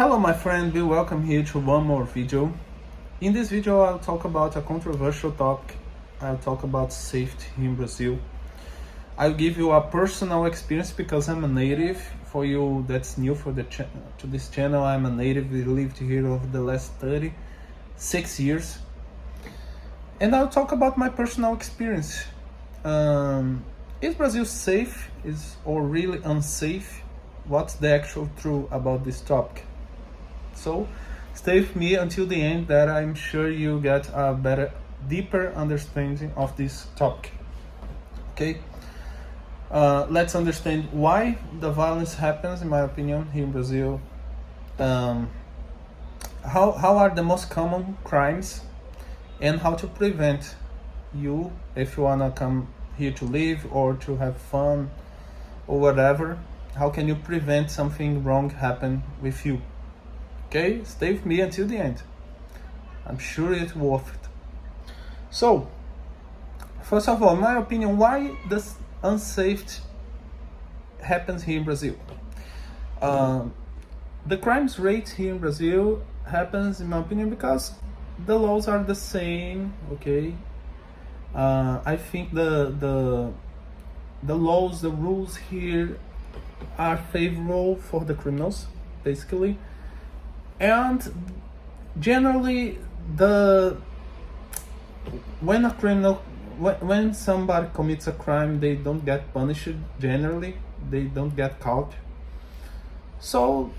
Hello my friend, be welcome here to one more video. In this video I'll talk about a controversial topic. I'll talk about safety in Brazil. I'll give you a personal experience because I'm a native. For you that's new to this channel, I'm a native. We lived here over the last 36 years. And I'll talk about my personal experience. Is Brazil safe or really unsafe? What's the actual truth about this topic? So stay with me until the end, that I'm sure you get a deeper understanding of this topic. Okay, let's understand why the violence happens, in my opinion, here in Brazil. How are the most common crimes, and how to prevent you, if you wanna come here to live or to have fun or whatever. How can you prevent something wrong happen with you? Okay, stay with me until the end. I'm sure it's worth it. So, first of all, in my opinion, why does unsafe happens here in Brazil? The crimes rate here in Brazil happens, in my opinion, because the laws are the same. Okay, I think the laws, the rules here are favorable for the criminals, basically. And generally, when somebody commits a crime, they don't get punished. Generally, they don't get caught. So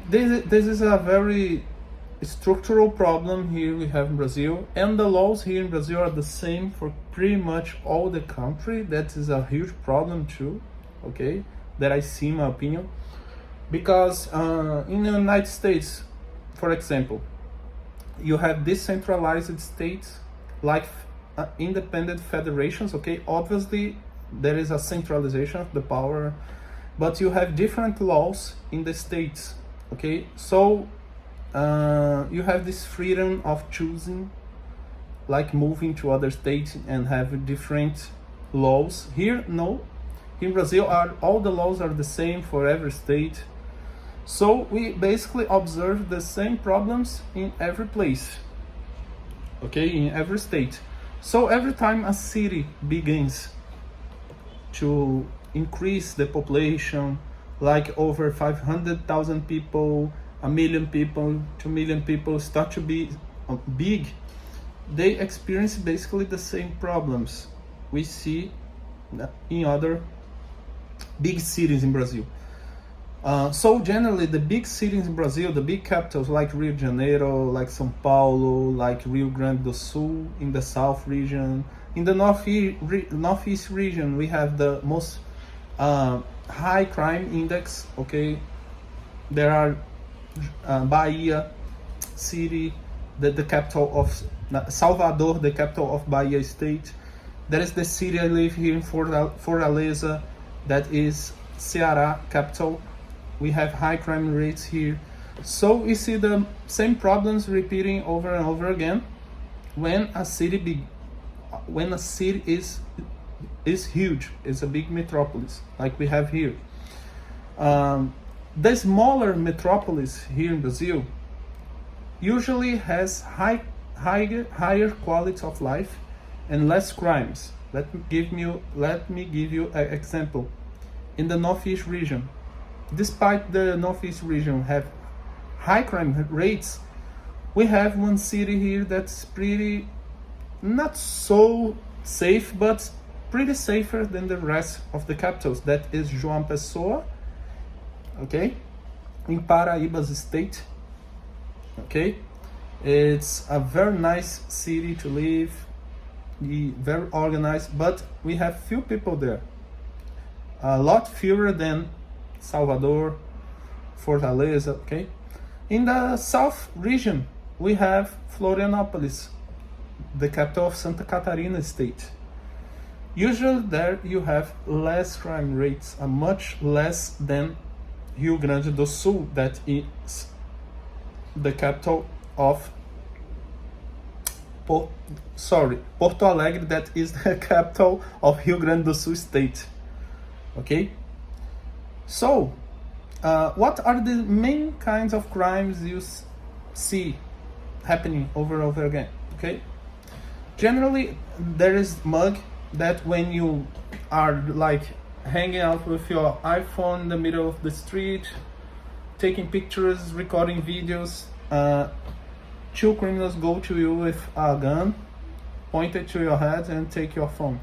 this is a very structural problem here we have in Brazil, and the laws here in Brazil are the same for pretty much all the country. That is a huge problem too. Okay, that I see, in my opinion. Because in the United States, for example, you have decentralized states like independent federations. Okay, obviously there is a centralization of the power, but you have different laws in the states. Okay, so you have this freedom of choosing, like moving to other states and have different laws. Here, no. In Brazil, all the laws are the same for every state. So we basically observe the same problems in every place, okay, in every state. So every time a city begins to increase the population, like over 500,000 people, 1 million people, 2 million people start to be big, they experience basically the same problems we see in other big cities in Brazil. So generally, the big cities in Brazil, the big capitals like Rio de Janeiro, like São Paulo, like Rio Grande do Sul in the south region, in the northeast region, we have the most high crime index. Okay, there are Bahia city, the capital of Salvador, the capital of Bahia state. There is the city I live here in Fortaleza, that is Ceará capital. We have high crime rates here. So we see the same problems repeating over and over again when a city is huge, it's a big metropolis like we have here. The smaller metropolis here in Brazil usually has higher quality of life and less crimes. Let me give you an example. In the northeast region, despite the northeast region have high crime rates, we have one city here that's pretty not so safe, but pretty safer than the rest of the capitals. That is João Pessoa, okay, in Paraíba state. Okay, it's a very nice city to live, very organized, but we have few people there, a lot fewer than Salvador, Fortaleza. Okay, in the south region we have Florianópolis, the capital of Santa Catarina state. Usually there you have less crime rates, much less than Rio Grande do Sul, that is the capital of Porto Alegre, that is the capital of Rio Grande do Sul state. Okay, so what are the main kinds of crimes you see happening over and over again? Okay, generally there is mug, that when you are like hanging out with your iPhone in the middle of the street, taking pictures, recording videos, two criminals go to you with a gun, point it to your head, and take your phone.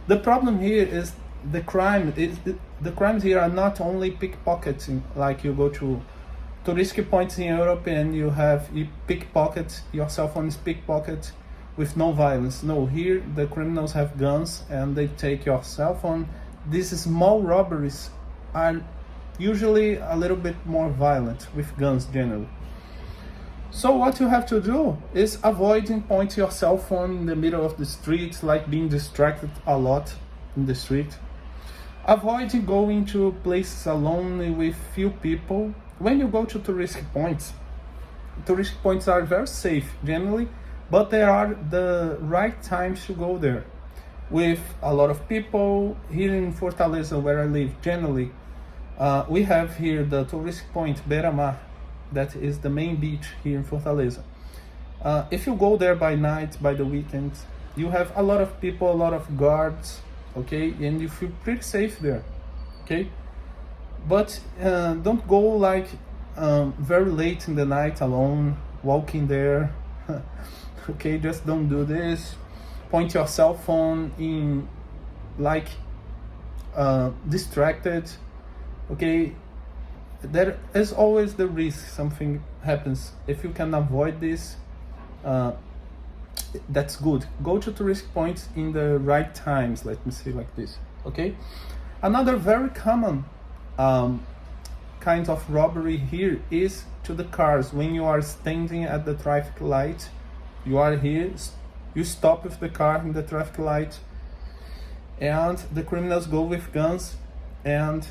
The problem here is the crimes here are not only pickpocketing, like you go to touristic points in Europe and you pickpocket, your cell phone is pickpocket with no violence. No, here the criminals have guns and they take your cell phone. These small robberies are usually a little bit more violent with guns generally. So what you have to do is avoiding pointing your cell phone in the middle of the street, like being distracted a lot in the street. Avoid going to places alone with few people. When you go to tourist points are very safe generally, but there are the right times to go there with a lot of people. Here in Fortaleza, where I live, generally we have here the tourist point Beira-Mar, that is the main beach here in Fortaleza. If you go there by night, by the weekend, you have a lot of people, a lot of guards, okay, and you feel pretty safe there, okay? But don't go like very late in the night alone, walking there, okay? Just don't do this. Point your cell phone in like distracted, okay? There is always the risk something happens. If you can avoid this, that's good. Go to tourist points in the right times, let me say like this, okay? Another very common kind of robbery here is to the cars. When you are standing at the traffic light, you are here, you stop with the car in the traffic light, and the criminals go with guns and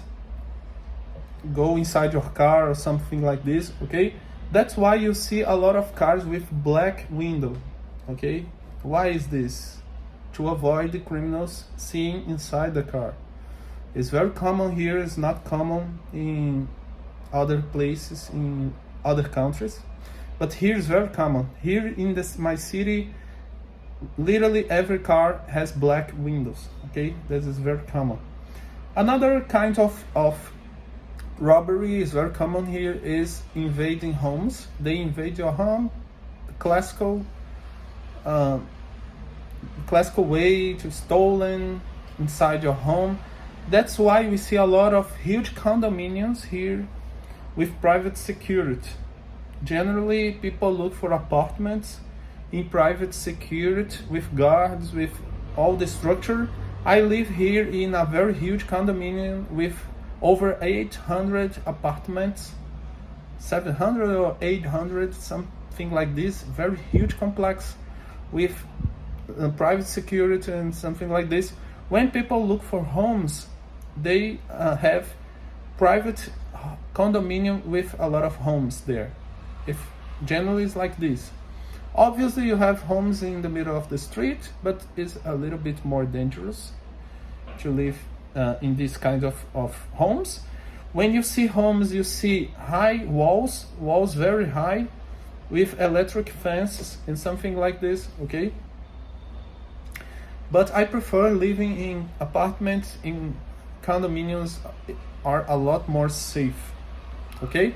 go inside your car or something like this, okay? That's why you see a lot of cars with black window, okay? Why is this? To avoid the criminals seeing inside the car. It's very common here, it's not common in other places, in other countries, but here is very common. Here in my city, literally every car has black windows, okay? This is very common. Another kind of robbery is very common here is invading homes. They invade your home, the classical way to stolen inside your home. That's why we see a lot of huge condominiums here with private security. Generally, people look for apartments in private security with guards, with all the structure. I live here in a very huge condominium with over 800 apartments, 700 or 800, something like this, very huge complex with private security and something like this. When people look for homes, they have private condominium with a lot of homes there. If generally it's like this. Obviously you have homes in the middle of the street, but it's a little bit more dangerous to live in this kind of homes. When you see homes, you see high walls very high with electric fences and something like this, okay? But I prefer living in apartments. In condominiums are a lot more safe, okay?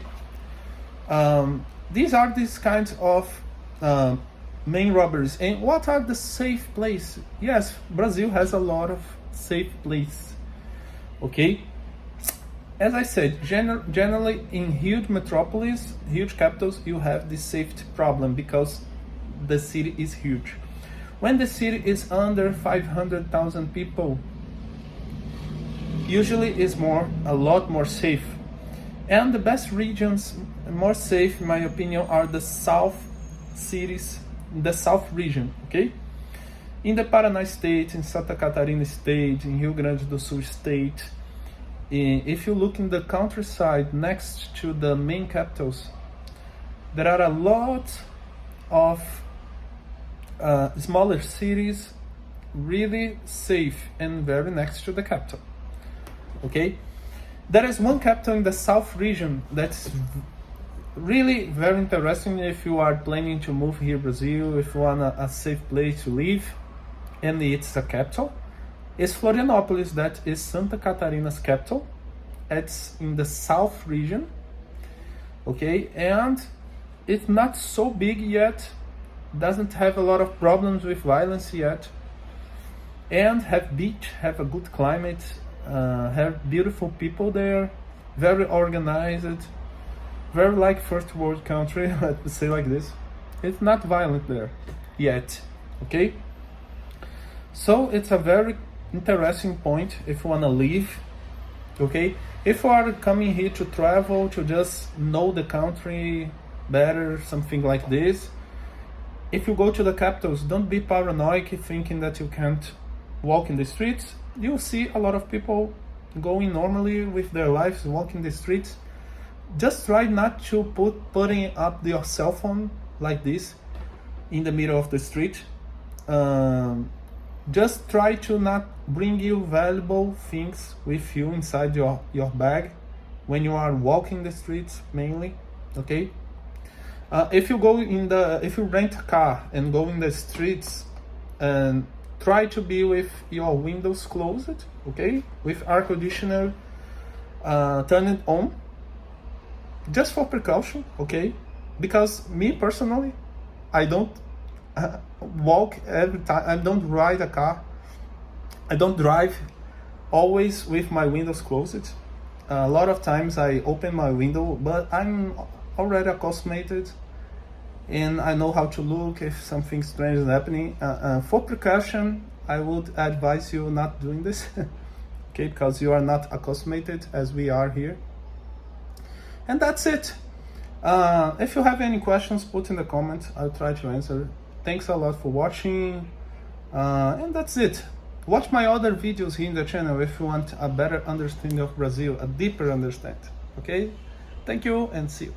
These are these kinds of main robberies. And what are the safe places? Yes, Brazil has a lot of safe places, okay? As I said, generally in huge metropolis, huge capitals, you have this safety problem because the city is huge. When the city is under 500,000 people, usually is a lot more safe. And the best regions, more safe in my opinion, are the south cities, the south region, okay? In the Paraná state, in Santa Catarina state, in Rio Grande do Sul state, if you look in the countryside next to the main capitals, there are a lot of smaller cities really safe and very next to the capital, okay? There is one capital in the south region that's really very interesting if you are planning to move here Brazil, if you want a safe place to live, and it's a capital. It's Florianopolis, that is Santa Catarina's capital. It's in the south region, okay, and it's not so big yet, doesn't have a lot of problems with violence yet, and have beach, have a good climate, have beautiful people there, very organized, very like first world country, let's say like this. It's not violent there yet, okay? So it's a very interesting point if you want to live, okay? If you are coming here to travel, to just know the country better, something like this, if you go to the capitals, don't be paranoid thinking that you can't walk in the streets. You'll see a lot of people going normally with their lives, walking the streets. Just try not to putting up your cell phone like this in the middle of the street. Just try to not bring you valuable things with you inside your bag when you are walking the streets mainly, okay? If you rent a car and go in the streets, and try to be with your windows closed, okay? With air conditioner turned on, just for precaution, okay? Because me personally, I don't walk every time, I don't ride a car, I don't drive always with my windows closed. A lot of times I open my window, but I'm already accustomed and I know how to look if something strange is happening. For precaution, I would advise you not doing this, okay, because you are not accustomed as we are here. And that's it. If you have any questions, put in the comments, I'll try to answer. Thanks a lot for watching, and that's it. Watch my other videos here in the channel if you want a better understanding of Brazil, a deeper understanding, okay? Thank you and see you.